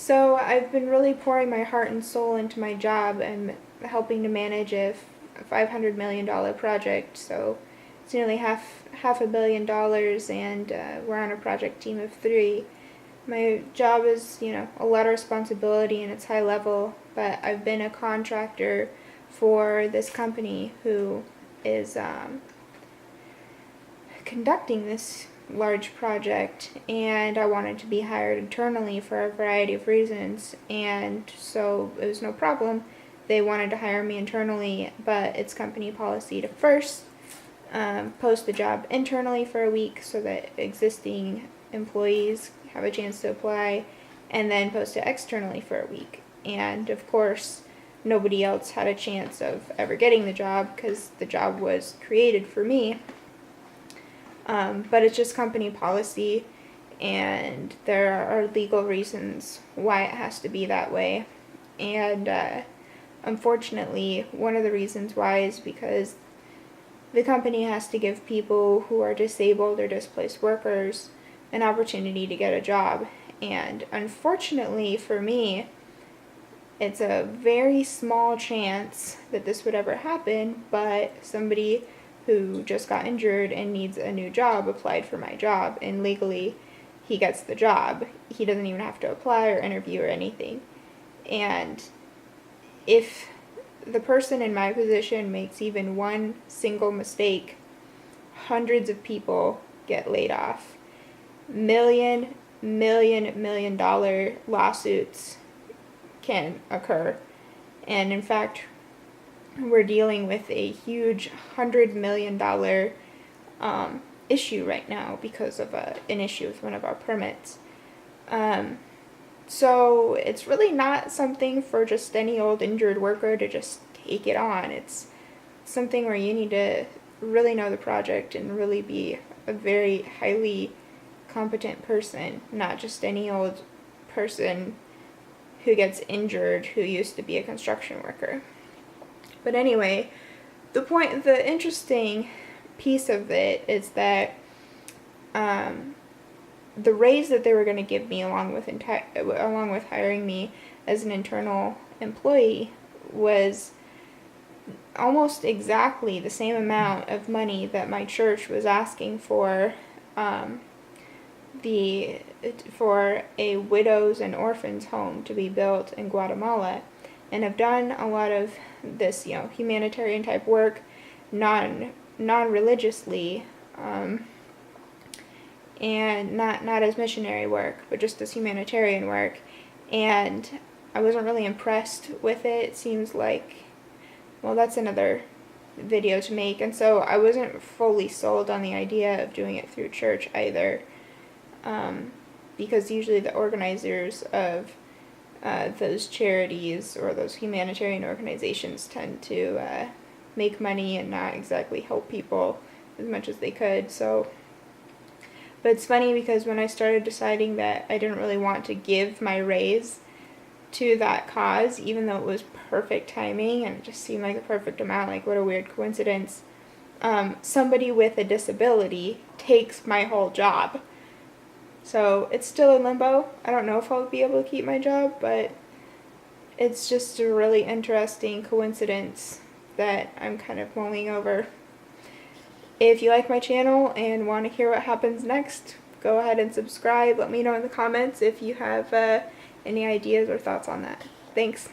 So I've been really pouring my heart and soul into my job and helping to manage a $500 million project. So it's nearly half $1 billion, and we're on a project team of 3. My job is, a lot of responsibility and it's high level, but I've been a contractor for this company who is conducting this large project, and I wanted to be hired internally for a variety of reasons, and so it was no problem. They wanted to hire me internally, but it's company policy to first post the job internally for a week so that existing employees have a chance to apply, and then post it externally for a week. And of course, nobody else had a chance of ever getting the job because the job was created for me. But it's just company policy, and there are legal reasons why it has to be that way. And unfortunately, one of the reasons why is because the company has to give people who are disabled or displaced workers an opportunity to get a job. And unfortunately for me, it's a very small chance that this would ever happen, but somebody who just got injured and needs a new job applied for my job, and legally he gets the job. He doesn't even have to apply or interview or anything. And if the person in my position makes even one single mistake, hundreds of people get laid off. $1 million lawsuits can occur. And in fact, we're dealing with a huge $100 million issue right now because of an issue with one of our permits. So it's really not something for just any old injured worker to just take it on. It's something where you need to really know the project and really be a very highly competent person, not just any old person who gets injured who used to be a construction worker. But anyway, the interesting piece of it is that the raise that they were going to give me along with hiring me as an internal employee was almost exactly the same amount of money that my church was asking for for a widows and orphans home to be built in Guatemala. And I've done a lot of this, humanitarian type work, non-religiously, and not as missionary work, but just as humanitarian work. And I wasn't really impressed with it. It seems like, well, that's another video to make. And so I wasn't fully sold on the idea of doing it through church either, because usually the organizers of those charities or those humanitarian organizations tend to make money and not exactly help people as much as they could. But it's funny because when I started deciding that I didn't really want to give my raise to that cause, even though it was perfect timing and it just seemed like the perfect amount, like what a weird coincidence, somebody with a disability takes my whole job. So it's still in limbo. I don't know if I'll be able to keep my job, but it's just a really interesting coincidence that I'm kind of mulling over. If you like my channel and want to hear what happens next, go ahead and subscribe. Let me know in the comments if you have any ideas or thoughts on that. Thanks.